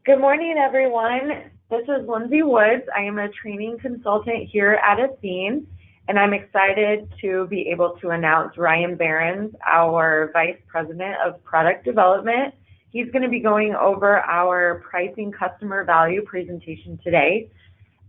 Good morning, everyone. This is Lindsay Woods. I am a training consultant here at Athene, and I'm excited to be able to announce Ryan Behrens, our Vice President of Product Development. He's going to be going over our pricing customer value presentation today.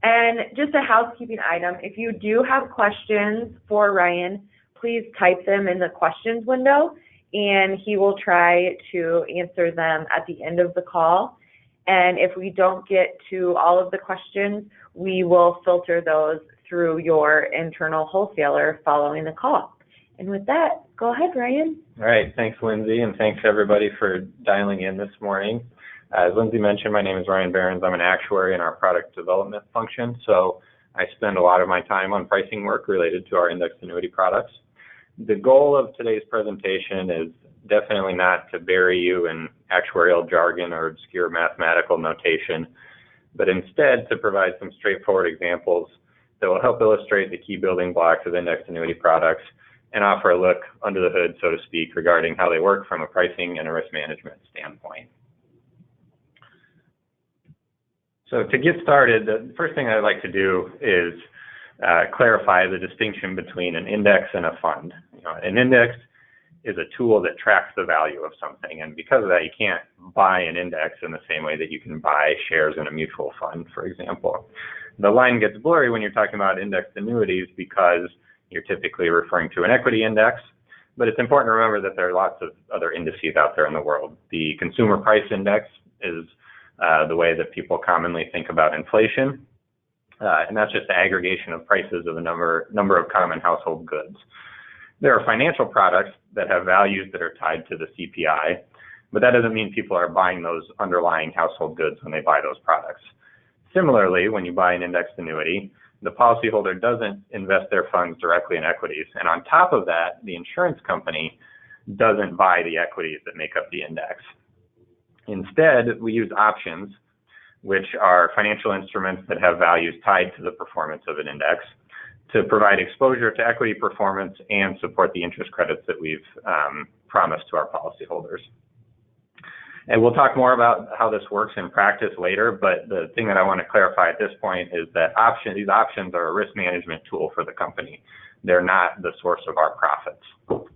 And just a housekeeping item, if you do have questions for Ryan, please type them in the questions window, and he will try to answer them at the end of the call. And if we don't get to all of the questions, we will filter those through your internal wholesaler following the call. And with that, go ahead, Ryan. All right, thanks, Lindsay, and thanks everybody for dialing in this morning. As Lindsay mentioned, my name is Ryan Behrens. I'm an actuary in our product development function, so I spend a lot of my time on pricing work related to our indexed annuity products. The goal of today's presentation is definitely not to bury you in actuarial jargon or obscure mathematical notation, but instead to provide some straightforward examples that will help illustrate the key building blocks of indexed annuity products and offer a look under the hood, so to speak, regarding how they work from a pricing and a risk management standpoint. So to get started, the first thing I'd like to do is clarify the distinction between an index and a fund. An index is a tool that tracks the value of something, and because of that, you can't buy an index in the same way that you can buy shares in a mutual fund, for example. The line gets blurry when you're talking about indexed annuities because you're typically referring to an equity index, but it's important to remember that there are lots of other indices out there in the world. The consumer price index is the way that people commonly think about inflation, and that's just the aggregation of prices of a number of common household goods. There are financial products that have values that are tied to the CPI, but that doesn't mean people are buying those underlying household goods when they buy those products. Similarly, when you buy an indexed annuity, the policyholder doesn't invest their funds directly in equities, and on top of that, the insurance company doesn't buy the equities that make up the index. Instead, we use options, which are financial instruments that have values tied to the performance of an index, to provide exposure to equity performance and support the interest credits that we've promised to our policyholders. And we'll talk more about how this works in practice later, but the thing that I want to clarify at this point is that these options are a risk management tool for the company. They're not the source of our profits.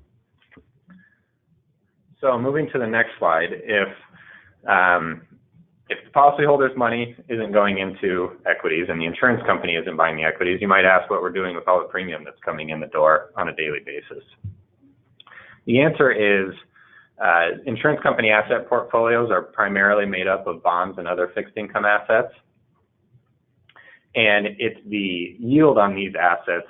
So moving to the next slide, if the policyholder's money isn't going into equities and the insurance company isn't buying the equities, you might ask what we're doing with all the premium that's coming in the door on a daily basis. The answer is insurance company asset portfolios are primarily made up of bonds and other fixed income assets. And it's the yield on these assets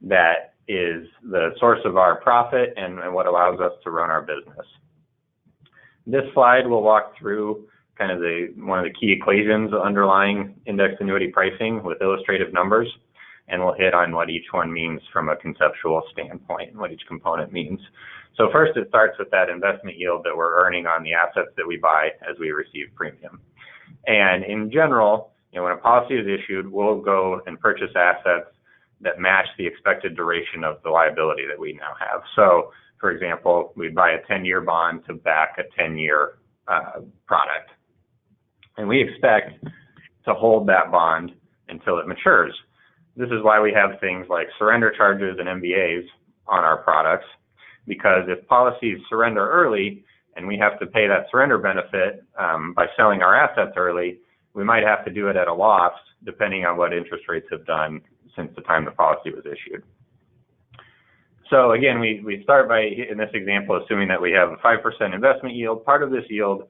that is the source of our profit and what allows us to run our business. This slide will walk through kind of one of the key equations underlying indexed annuity pricing with illustrative numbers, and we'll hit on what each one means from a conceptual standpoint and what each component means. So first, it starts with that investment yield that we're earning on the assets that we buy as we receive premium. And in general, when a policy is issued, we'll go and purchase assets that match the expected duration of the liability that we now have. So, for example, we'd buy a 10-year bond to back a 10-year product. And we expect to hold that bond until it matures. This is why we have things like surrender charges and MBAs on our products, because if policies surrender early and we have to pay that surrender benefit by selling our assets early, we might have to do it at a loss depending on what interest rates have done since the time the policy was issued. So again, we start by, in this example, assuming that we have a 5% investment yield. Part of this yield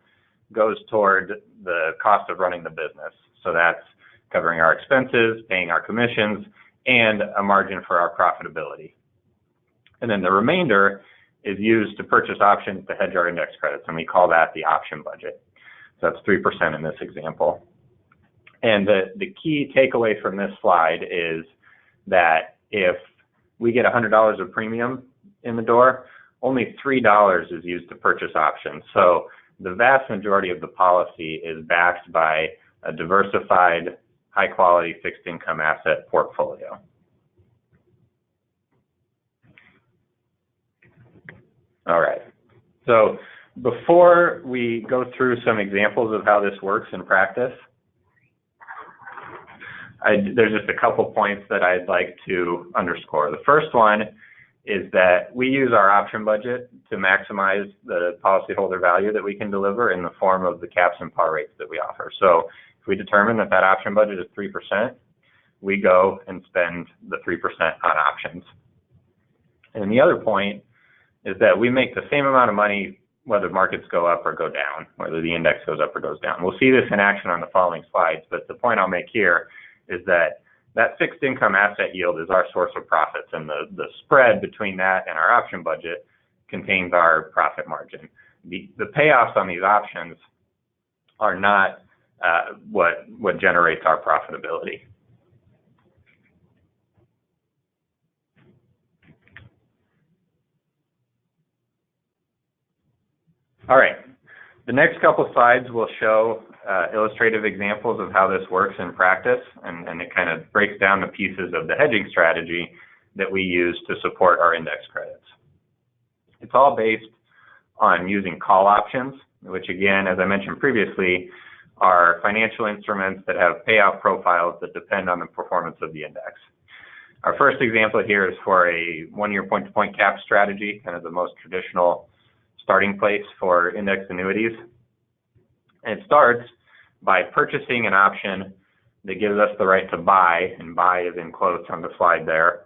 goes toward the cost of running the business. So that's covering our expenses, paying our commissions, and a margin for our profitability. And then the remainder is used to purchase options to hedge our index credits, and we call that the option budget. So that's 3% in this example. And the key takeaway from this slide is that if we get $100 of premium in the door, only $3 is used to purchase options. So the vast majority of the policy is backed by a diversified, high-quality fixed income asset portfolio. All right. So Before we go through some examples of how this works in practice, there's just a couple points that I'd like to underscore. The first one is that we use our option budget to maximize the policyholder value that we can deliver in the form of the caps and par rates that we offer. So if we determine that that option budget is 3%, we go and spend the 3% on options. And the other point is that we make the same amount of money whether markets go up or go down, whether the index goes up or goes down. We'll see this in action on the following slides, but the point I'll make here is that that fixed income asset yield is our source of profits, and the spread between that and our option budget contains our profit margin. The payoffs on these options are not what generates our profitability. All right, the next couple slides will show illustrative examples of how this works in practice, and it kind of breaks down the pieces of the hedging strategy that we use to support our index credits. It's all based on using call options, which again, as I mentioned previously, are financial instruments that have payoff profiles that depend on the performance of the index. Our first example here is for a one-year point-to-point cap strategy, kind of the most traditional starting place for index annuities. And it starts by purchasing an option that gives us the right to buy, and buy is in quotes on the slide there,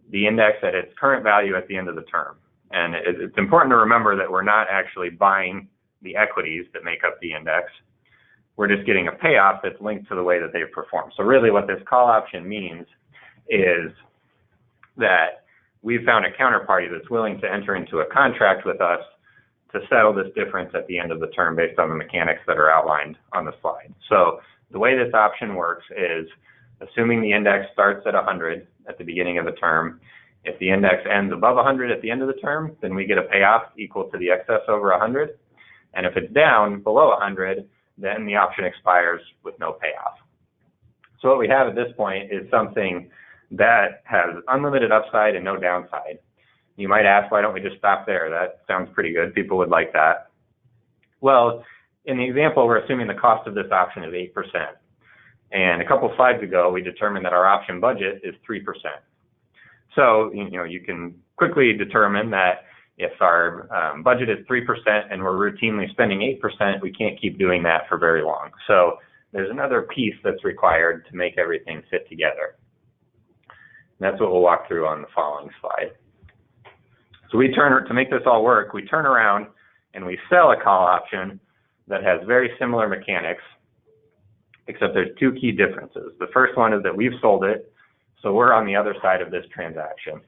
the index at its current value at the end of the term. And it's important to remember that we're not actually buying the equities that make up the index. We're just getting a payoff that's linked to the way that they've performed. So really what this call option means is that we've found a counterparty that's willing to enter into a contract with us to settle this difference at the end of the term based on the mechanics that are outlined on the slide. So the way this option works is, assuming the index starts at 100 at the beginning of the term, if the index ends above 100 at the end of the term, then we get a payoff equal to the excess over 100. And if it's down below 100, then the option expires with no payoff. So what we have at this point is something that has unlimited upside and no downside. You might ask, why don't we just stop there? That sounds pretty good. People would like that. Well, in the example, we're assuming the cost of this option is 8%. And a couple slides ago, we determined that our option budget is 3%. So, you can quickly determine that if our budget is 3% and we're routinely spending 8%, we can't keep doing that for very long. So there's another piece that's required to make everything fit together. And that's what we'll walk through on the following slide. So to make this all work, we turn around and we sell a call option that has very similar mechanics, except there's two key differences. The first one is that we've sold it, so we're on the other side of this transaction,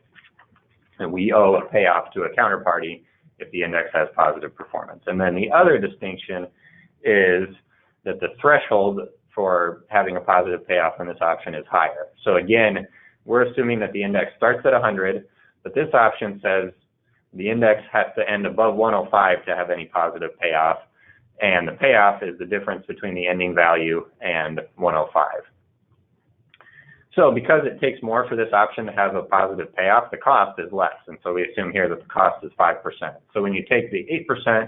and we owe a payoff to a counterparty if the index has positive performance. And then the other distinction is that the threshold for having a positive payoff on this option is higher. So again, we're assuming that the index starts at 100, but this option says the index has to end above 105 to have any positive payoff, and the payoff is the difference between the ending value and 105. So because it takes more for this option to have a positive payoff, the cost is less, and so we assume here that the cost is 5%. So when you take the 8%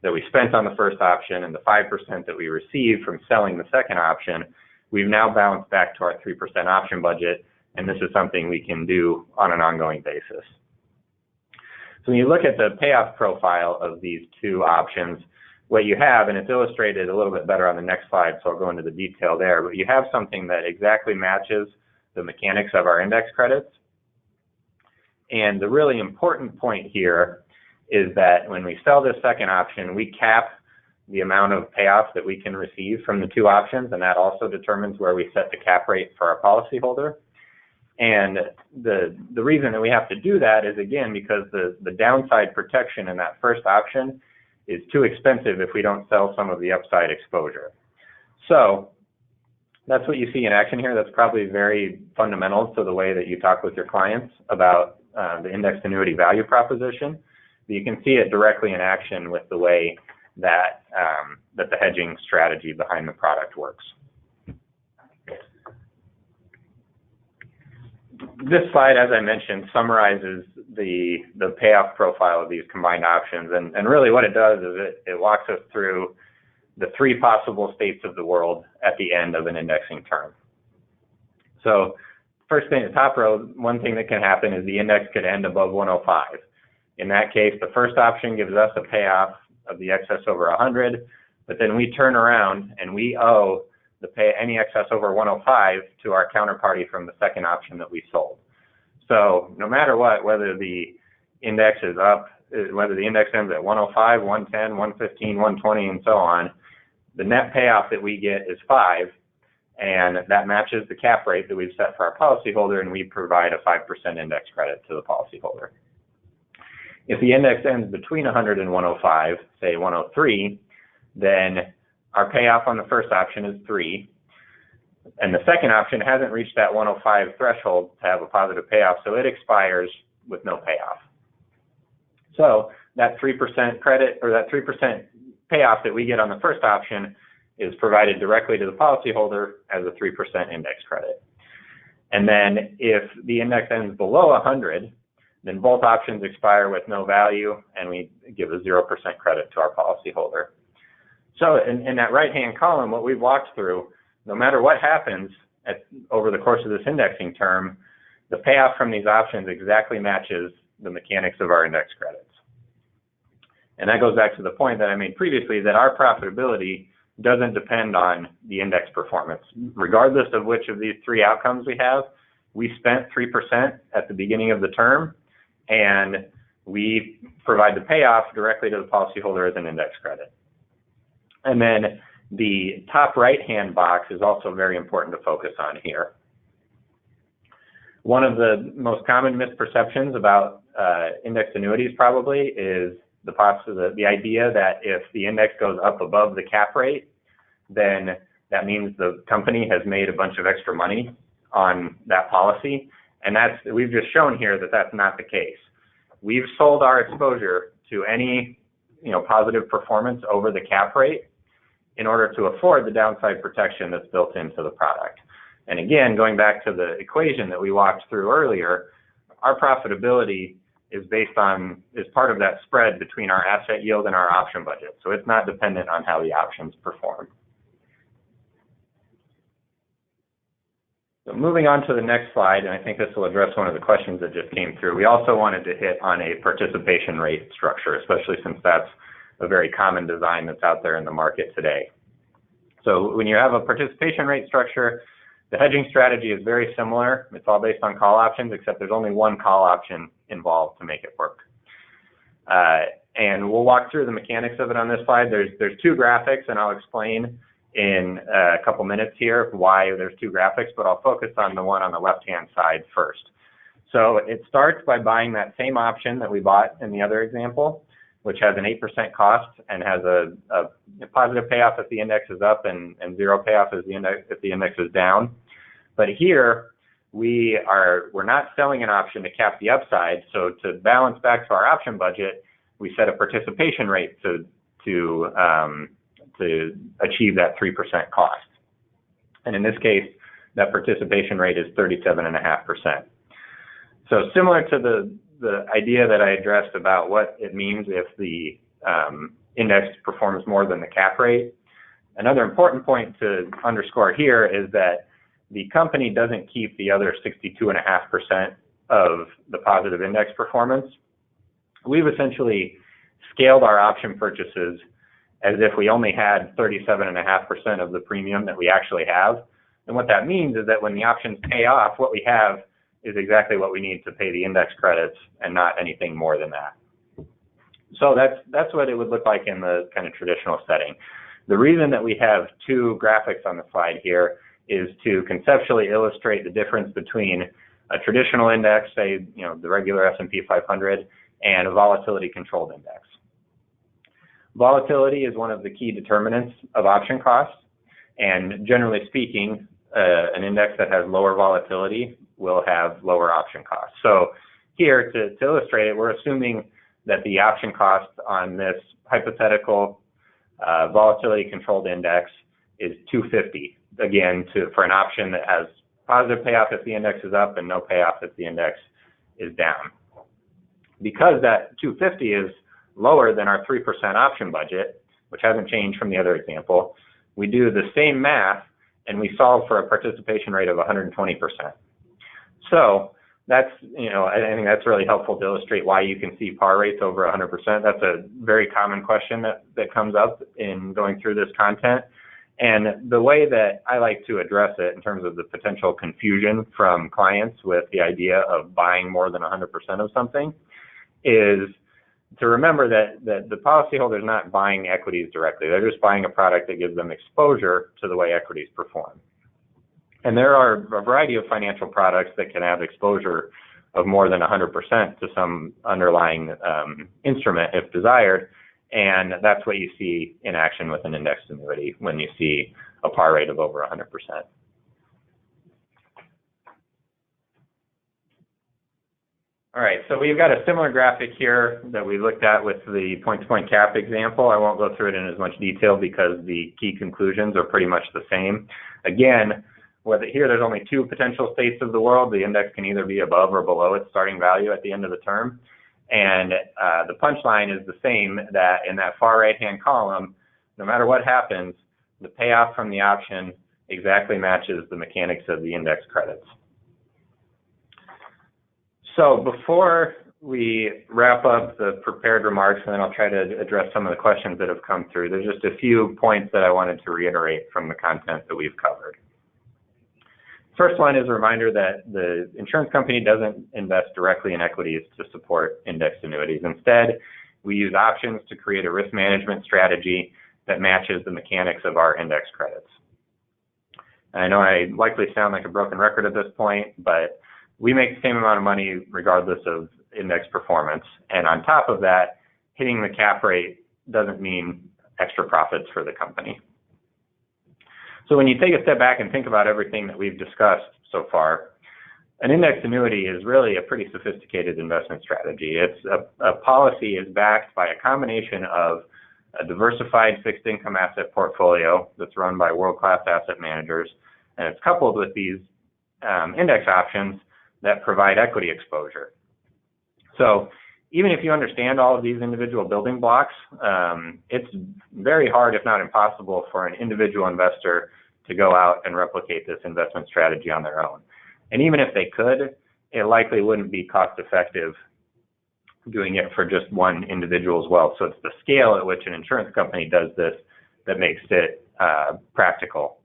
that we spent on the first option and the 5% that we received from selling the second option, we've now balanced back to our 3% option budget, and this is something we can do on an ongoing basis. So when you look at the payoff profile of these two options, what you have, and it's illustrated a little bit better on the next slide, so I'll go into the detail there, but you have something that exactly matches the mechanics of our index credits. And the really important point here is that when we sell this second option, we cap the amount of payoff that we can receive from the two options, and that also determines where we set the cap rate for our policyholder. And the reason that we have to do that is, again, because the downside protection in that first option is too expensive if we don't sell some of the upside exposure. So that's what you see in action here. That's probably very fundamental to the way that you talk with your clients about the indexed annuity value proposition. But you can see it directly in action with the way that that the hedging strategy behind the product works. this slide, as I mentioned, summarizes the payoff profile of these combined options. And really what it does is it walks us through the three possible states of the world at the end of an indexing term. So first thing, the top row, one thing that can happen is the index could end above 105. In that case, the first option gives us a payoff of the excess over 100, but then we turn around and we owe any excess over 105 to our counterparty from the second option that we sold. So no matter what, whether the index is up, whether the index ends at 105, 110, 115, 120, and so on, the net payoff that we get is 5, and that matches the cap rate that we've set for our policyholder, and we provide a 5% index credit to the policyholder. If the index ends between 100 and 105, say 103, then our payoff on the first option is 3, and the second option hasn't reached that 105 threshold to have a positive payoff, so it expires with no payoff. So that 3% credit, or that 3% payoff that we get on the first option, is provided directly to the policyholder as a 3% index credit. And then if the index ends below 100, then both options expire with no value, and we give a 0% credit to our policyholder. So in that right-hand column, what we've walked through, no matter what happens over the course of this indexing term, the payoff from these options exactly matches the mechanics of our index credits. And that goes back to the point that I made previously, that our profitability doesn't depend on the index performance. Regardless of which of these three outcomes we have, we spent 3% at the beginning of the term, and we provide the payoff directly to the policyholder as an index credit. And then the top right-hand box is also very important to focus on here. One of the most common misperceptions about indexed annuities probably is the idea that if the index goes up above the cap rate, then that means the company has made a bunch of extra money on that policy. And we've just shown here that that's not the case. We've sold our exposure to any positive performance over the cap rate in order to afford the downside protection that's built into the product. And again, going back to the equation that we walked through earlier, our profitability is part of that spread between our asset yield and our option budget. So it's not dependent on how the options perform. So moving on to the next slide, and I think this will address one of the questions that just came through. We also wanted to hit on a participation rate structure, especially since that's a very common design that's out there in the market today. So when you have a participation rate structure, the hedging strategy is very similar. It's all based on call options, except there's only one call option involved to make it work. And we'll walk through the mechanics of it on this slide. There's two graphics, and I'll explain in a couple minutes here why there's two graphics, but I'll focus on the one on the left-hand side first. So it starts by buying that same option that we bought in the other example, which has an 8% cost and has a positive payoff if the index is up and zero payoff if the index is down. But here we're not selling an option to cap the upside. So to balance back to our option budget, we set a participation rate to achieve that 3% cost. And in this case, that participation rate is 37.5%. So similar to the idea that I addressed about what it means if the index performs more than the cap rate, another important point to underscore here is that the company doesn't keep the other 62.5% of the positive index performance. We've essentially scaled our option purchases as if we only had 37.5% of the premium that we actually have. And what that means is that when the options pay off, what we have is exactly what we need to pay the index credits and not anything more than that. So that's what it would look like in the kind of traditional setting. The reason that we have two graphics on the slide here is to conceptually illustrate the difference between a traditional index, say, the regular S&P 500, and a volatility controlled index. Volatility is one of the key determinants of option costs, and generally speaking, an index that has lower volatility will have lower option costs. So here, to illustrate it, we're assuming that the option cost on this hypothetical volatility controlled index is $250, again, for an option that has positive payoff if the index is up, and no payoff if the index is down. Because that 250 is lower than our 3% option budget, which hasn't changed from the other example, we do the same math and we solve for a participation rate of 120%. So that's, I think that's really helpful to illustrate why you can see par rates over 100%. That's a very common question that comes up in going through this content. And the way that I like to address it in terms of the potential confusion from clients with the idea of buying more than 100% of something is to remember that the policyholder is not buying equities directly. They're just buying a product that gives them exposure to the way equities perform. And there are a variety of financial products that can have exposure of more than 100% to some underlying instrument if desired. And that's what you see in action with an indexed annuity when you see a par rate of over 100%. All right, so we've got a similar graphic here that we looked at with the point-to-point cap example. I won't go through it in as much detail because the key conclusions are pretty much the same. Again, here there's only two potential states of the world. The index can either be above or below its starting value at the end of the term. And the punchline is the same, that in that far right-hand column, no matter what happens, the payoff from the option exactly matches the mechanics of the index credits. So before we wrap up the prepared remarks, and then I'll try to address some of the questions that have come through, there's just a few points that I wanted to reiterate from the content that we've covered. First one is a reminder that the insurance company doesn't invest directly in equities to support indexed annuities. Instead, we use options to create a risk management strategy that matches the mechanics of our index credits. And I know I likely sound like a broken record at this point, but we make the same amount of money regardless of index performance. And on top of that, hitting the cap rate doesn't mean extra profits for the company. So when you take a step back and think about everything that we've discussed so far, an indexed annuity is really a pretty sophisticated investment strategy. It's a policy is backed by a combination of a diversified fixed income asset portfolio that's run by world-class asset managers, and it's coupled with these index options that provide equity exposure. So even if you understand all of these individual building blocks, it's very hard, if not impossible, for an individual investor to go out and replicate this investment strategy on their own. And even if they could, it likely wouldn't be cost effective doing it for just one individual's wealth. So it's the scale at which an insurance company does this that makes it practical.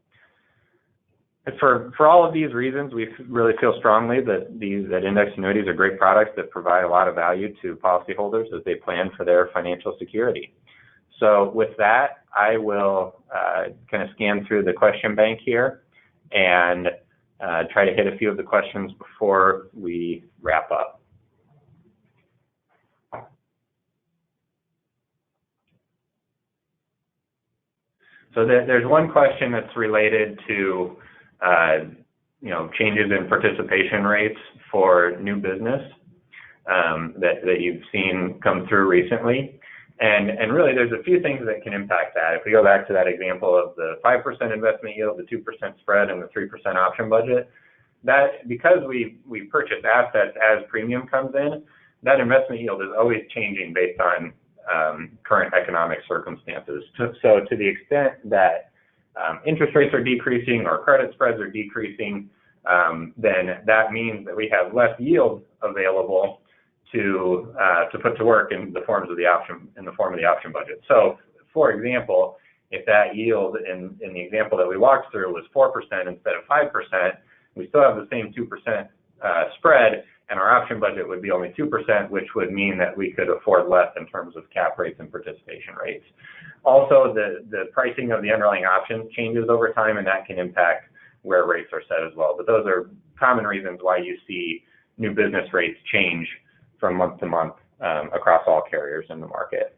For all of these reasons, we really feel strongly that index annuities are great products that provide a lot of value to policyholders as they plan for their financial security. So with that, I will kind of scan through the question bank here and try to hit a few of the questions before we wrap up. So there's one question that's related to changes in participation rates for new business that you've seen come through recently. And really, there's a few things that can impact that. If we go back to that example of the 5% investment yield, the 2% spread, and the 3% option budget, that because we purchase assets as premium comes in, that investment yield is always changing based on current economic circumstances. So to the extent that interest rates are decreasing or credit spreads are decreasing, then that means that we have less yield available to put to work in the form of the option budget. So, for example, if that yield in the example that we walked through was 4% instead of 5%, we still have the same 2% spread, and our option budget would be only 2%, which would mean that we could afford less in terms of cap rates and participation rates. Also, the pricing of the underlying options changes over time, and that can impact where rates are set as well. But those are common reasons why you see new business rates change from month to month across all carriers in the market.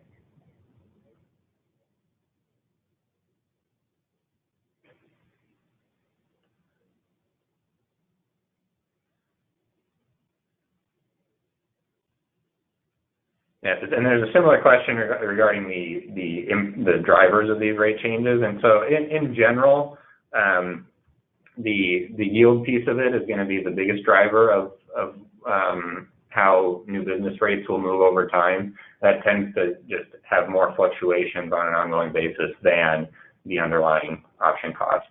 Yes, and there's a similar question regarding the drivers of these rate changes. And so in general, The yield piece of it is going to be the biggest driver of how new business rates will move over time. That tends to just have more fluctuations on an ongoing basis than the underlying option costs.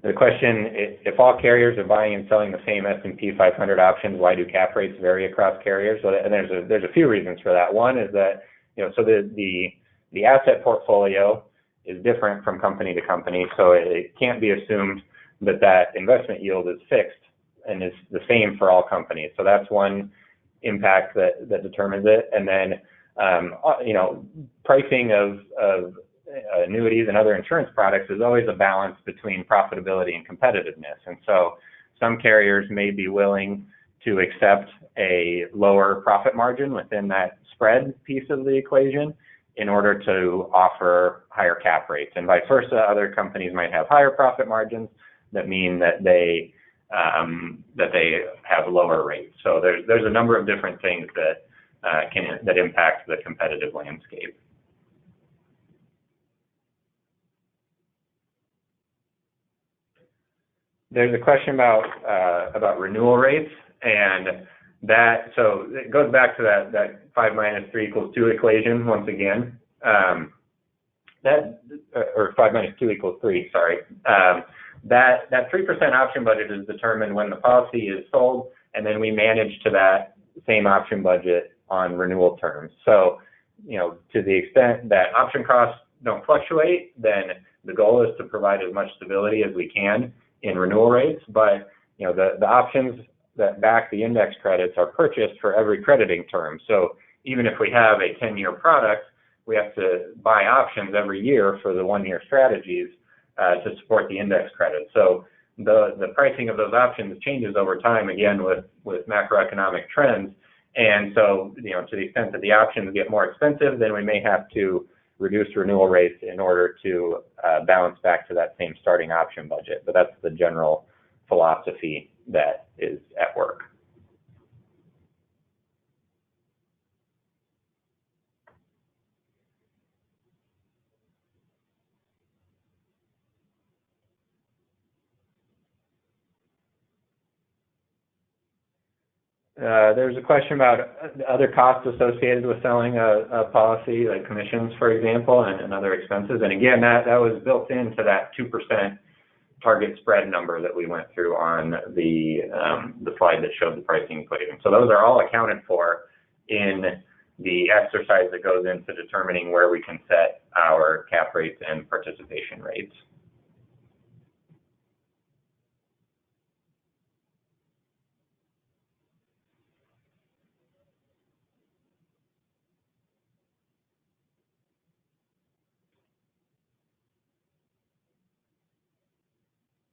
The question, if all carriers are buying and selling the same S&P 500 options, why do cap rates vary across carriers? Well, and there's a few reasons for that. One is that, so the asset portfolio is different from company to company, so it can't be assumed that that investment yield is fixed and is the same for all companies. So that's one impact that determines it. And then, pricing of annuities and other insurance products is always a balance between profitability and competitiveness. And so some carriers may be willing to accept a lower profit margin within that spread piece of the equation in order to offer higher cap rates. And vice versa, other companies might have higher profit margins that mean that they have lower rates. So there's a number of different things that impact the competitive landscape. There's a question about renewal rates, and so it goes back to that 5 minus 3 equals 2 equation once again. Or 5 minus 2 equals 3, sorry. That 3% option budget is determined when the policy is sold, and then we manage to that same option budget on renewal terms. So, to the extent that option costs don't fluctuate, then the goal is to provide as much stability as we can in renewal rates, but the options that back the index credits are purchased for every crediting term. So even if we have a 10-year product, we have to buy options every year for the 1-year strategies to support the index credit. So the pricing of those options changes over time, again, with macroeconomic trends. And so, to the extent that the options get more expensive, then we may have to reduce renewal rates in order to balance back to that same starting option budget. But that's the general philosophy that is at work. There's a question about other costs associated with selling a policy, like commissions, for example, and other expenses. And again, that was built into that 2% target spread number that we went through on the slide that showed the pricing equation. So those are all accounted for in the exercise that goes into determining where we can set our cap rates and participation rates.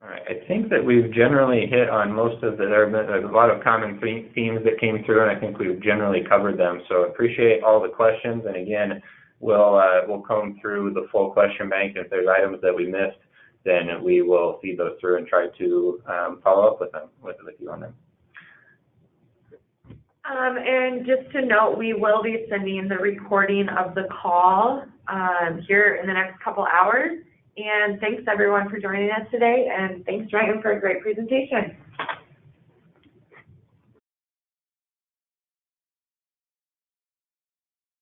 All right, I think that we've generally hit on most of there's a lot of common themes that came through, and I think we've generally covered them. So appreciate all the questions, and again, we'll comb through the full question bank. If there's items that we missed, then we will feed those through and try to follow up with you on them. And just to note, we will be sending the recording of the call here in the next couple hours. And thanks everyone for joining us today, and thanks Ryan for a great presentation.